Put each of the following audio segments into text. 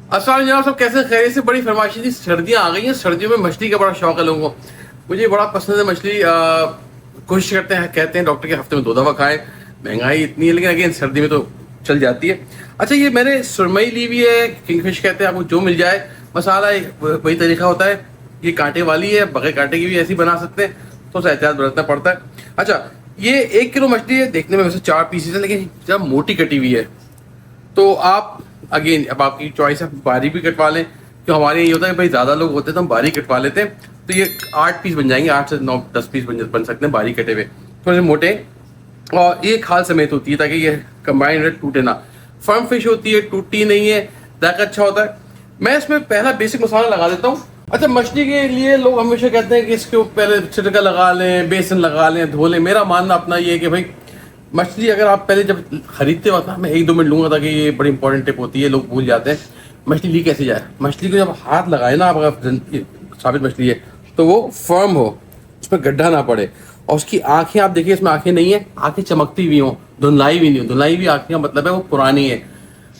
अस्सलाम जनाब, सब कैसे खैरियत से? बड़ी फरमाइशी थी, सर्दियाँ आ गई हैं। सर्दियों में मछली का बड़ा शौक है लोगों को। मुझे बड़ा पसंद है मछली। कोशिश करते हैं, कहते हैं डॉक्टर के हफ्ते में 2 दफ़ा खाएं। महंगाई इतनी है, लेकिन अगेन सर्दी में तो चल जाती है। अच्छा, ये मैंने सुरमई ली हुई है, किंगफिश कहते हैं, आपको जो मिल जाए। मसाला वही तरीका होता है। ये कांटे वाली है, बगैर कांटे की भी ऐसी बना सकते हैं, तो उसका एहतियात बरतना पड़ता है। अच्छा, ये 1 किलो मछली है। देखने में वैसे 4 पीसेस है, लेकिन जब मोटी कटी हुई है तो आप अगेन अब आपकी चॉइस है, बारीक भी कटवा लें। तो हमारे ये होता है भाई ज़्यादा लोग होते हैं तो हम बारीक कटवा लेते हैं। तो ये 8 पीस बन जाएंगे, 8 से 9 10 पीस बन सकते हैं बारीक कटे हुए, थोड़े से मोटे। और ये खाल समेत होती है ताकि ये कंबाइंड रेट टूटे ना। फर्म फिश होती है, टूटती नहीं है, जायका अच्छा होता है। मैं इसमें पहला बेसिक मसाला लगा देता हूँ। अच्छा, मछली के लिए लोग हमेशा कहते हैं कि इसके ऊपर पहले छिड़का लगा लें, बेसन लगा लें, धो लें। मेरा मानना अपना ये है कि भाई मछली अगर आप पहले जब खरीदते वक्त ना, मैं 1-2 मिनट लूंगा ताकि ये बड़ी इंपॉर्टेंट टिप होती है, लोग भूल जाते हैं। मछली ली कैसे जाए? मछली को जब हाथ लगाए ना आप, अगर साबित मछली है तो वो फर्म हो, उसमें गड्ढा ना पड़े। और उसकी आंखें आप देखिए, इसमें आंखें नहीं है, आंखें चमकती हुई हों, धुंधलाई भी नहीं हो। धुंधलाई भी आंखें का मतलब है वो पुरानी है।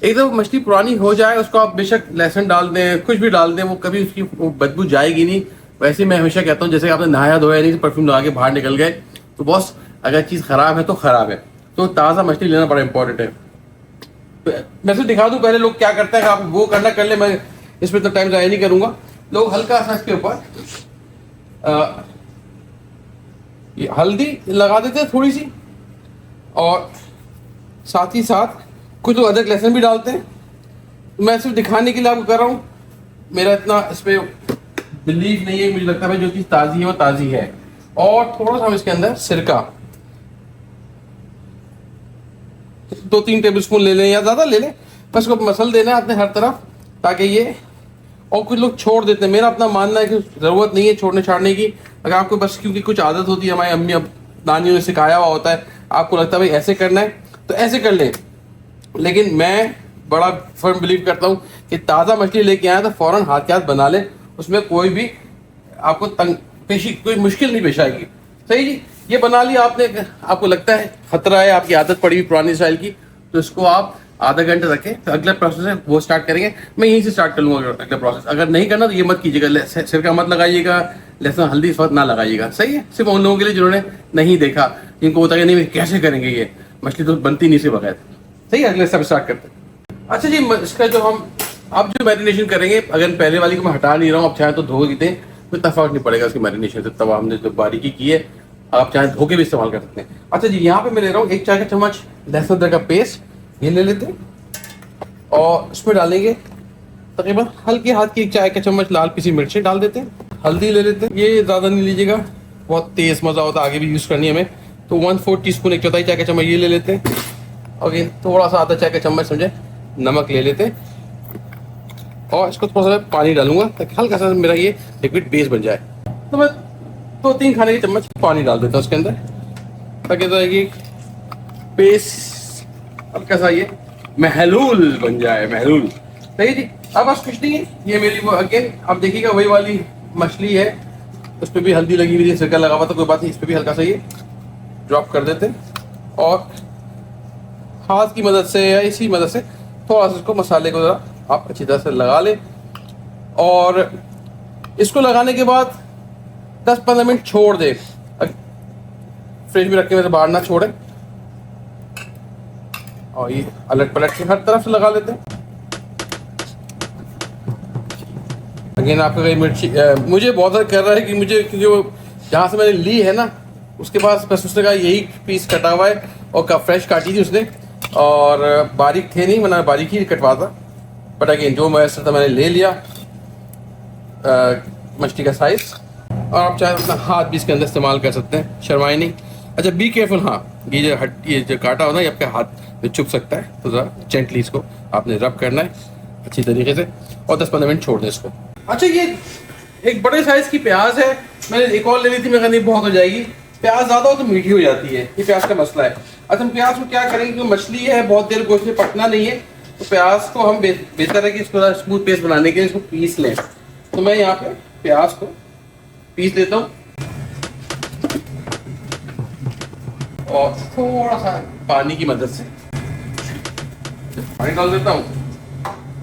एक दफ़ा मछली पुरानी हो जाए, उसको आप बेशक लहसुन डाल दें, कुछ भी डाल दें, वो कभी उसकी वो बदबू जाएगी नहीं। वैसे मैं हमेशा कहता हूँ, जैसे आपने नहाया धोया नहीं, परफ्यूम लगा के बाहर निकल गए, तो बॉस अगर चीज़ ख़राब है तो ख़राब है। तो ताज़ा मछली लेना बड़ा इंपॉर्टेंट है। मैं सिर्फ दिखा दूँ पहले लोग क्या करते हैं, आप वो करना कर ले, मैं इसमें तो टाइम ज़ाया नहीं करूँगा। लोग हल्का सा इसके ऊपर ये हल्दी लगा देते हैं थोड़ी सी, और साथ ही साथ कुछ लोग अदरक लहसुन भी डालते हैं। मैं सिर्फ दिखाने के लिए आपको कर रहा हूँ, मेरा इतना इस पर बिलीव नहीं है। मुझे लगता है जो चीज़ ताज़ी है वो ताज़ी है। और थोड़ा सा हम इसके अंदर सिरका 2-3 टेबल स्पून ले लें या ज़्यादा ले लें, बस को मसल देना है अपने हर तरफ ताकि ये। और कुछ लोग छोड़ देते हैं, मेरा अपना मानना है कि ज़रूरत नहीं है छोड़ने छाड़ने की। अगर आपको बस क्योंकि कुछ आदत होती है, हमारी अम्मी अब नानियों ने सिखाया हुआ होता है, आपको लगता है भाई ऐसे करना है तो ऐसे कर लें। लेकिन मैं बड़ा फर्म बिलीव करता हूँ कि ताज़ा मछली लेके आए तो फ़ौरन हाथ के हाथ बना ले, उसमें कोई भी आपको तंग पेशी, कोई मुश्किल नहीं पेश आएगी। सही जी, ये बना लिया आपने। आपको लगता है खतरा है, आपकी आदत पड़ी हुई पुरानी स्टाइल की, तो इसको आप आधा घंटे रखें। तो अगला प्रोसेस है वो स्टार्ट करेंगे। मैं यहीं से स्टार्ट कर लूँगा अगला प्रोसेस। अगर नहीं करना तो ये मत कीजिएगा, सिरका मत लगाइएगा, लहसुन हल्दी इस वक्त ना लगाइएगा। सही है, सिर्फ उन लोगों के लिए जिन्होंने नहीं देखा, जिनको होता है नहीं कैसे करेंगे, ये मछली तो बनती नहीं से बगैर। सही है, अगले सब स्टार्ट करते हैं। अच्छा जी, इसका जो हम आप जो मैरिनेशन करेंगे, अगर पहले वाली को मैं हटा नहीं रहा हूँ, आप चाहें तो धो के दें, कोई तफावत नहीं पड़ेगा उसकी मैरिनेशन से। तवा हमने जो बारीकी की है, आप चाहें धो के भी इस्तेमाल कर सकते हैं। अच्छा जी, यहाँ पे मैं ले रहा हूँ 1 चाय का चम्मच लहसुन अदरक का पेस्ट, ये ले लेते हैं। और उसमें डालेंगे तकरीबन हल्के हाथ की 1 चाय का चम्मच लाल पिसी मिर्ची डाल देते हैं। हल्दी ले लेते हैं, ये ज़्यादा नहीं लीजिएगा, बहुत तेज़ मज़ा होता है, आगे भी यूज़ करनी है हमें। तो 1/4 टीस्पून, 1/4 चाय का चम्मच ये ले लेते हैं। अगेन थोड़ा सा आधा चाय का चम्मच समझे नमक ले लेते हैं। और इसको थोड़ा सा पानी डालूंगा ताकि हल्का सा मेरा ये लिक्विड बेस बन जाए। तो मैं 2-3 खाने के चम्मच पानी डाल देता हूँ उसके अंदर, ताकि तो ये पेस्ट हल्का सा ये महलूल बन जाए, महलूल। सही जी, अब बस कुछ नहीं है, ये मेरी वो अगेन आप देखिएगा वही वाली मछली है, उस पर भी हल्दी लगी हुई है, सिरका लगा हुआ था, कोई बात नहीं, इस पर भी हल्का सा ये ड्रॉप कर देते हैं। और हाथ की मदद से या इसी मदद से थोड़ा सा इसको मसाले को ज़रा आप अच्छी तरह से लगा लें। और इसको लगाने के बाद 10-15 मिनट छोड़ दें, फ्रिज में रखने में से बाहर ना छोड़ें। और ये अलट पलट के हर तरफ से लगा लेते हैं। अगेन आपका कहीं मिर्ची मुझे बॉदर कर रहा है कि मुझे, क्योंकि वो जहाँ से मैंने ली है ना उसके पास बस उसने कहा यही पीस कटा हुआ है, और फ्रेश काटी थी उसने, और बारीक थे नहीं, मैंने बारीक ही कटवाता। बट अगेन जो मैसर था मैंने ले लिया मछली का साइज़। और आप चाहे अपना हाथ भी इसके अंदर इस्तेमाल कर सकते हैं, शर्माए नहीं। अच्छा, बी केयरफुल, हाँ ये जो काटा होना ये आपके हाथ में चुभ सकता है, तो ज़रा जेंटली इसको आपने रब करना है अच्छी तरीके से, और 10-15 मिनट छोड़ दें इसको। अच्छा, ये एक बड़े साइज़ की प्याज है, मैंने एक और ले ली थी, मैं कहनी बहुत हो जाएगी। प्याज ज़्यादा हो तो मीठी हो जाती है, ये प्याज का मसला है। अच्छा, हम प्याज को क्या करेंगे, क्योंकि मछली है बहुत देर गोश्त में पकना नहीं है, तो प्याज को हम बेहतर है कि इसको स्मूथ पेस्ट बनाने के लिए इसको पीस लें। तो मैं यहाँ पे प्याज को पीस लेता हूँ, और थोड़ा सा पानी की मदद से पानी डाल देता हूँ,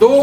2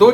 2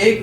1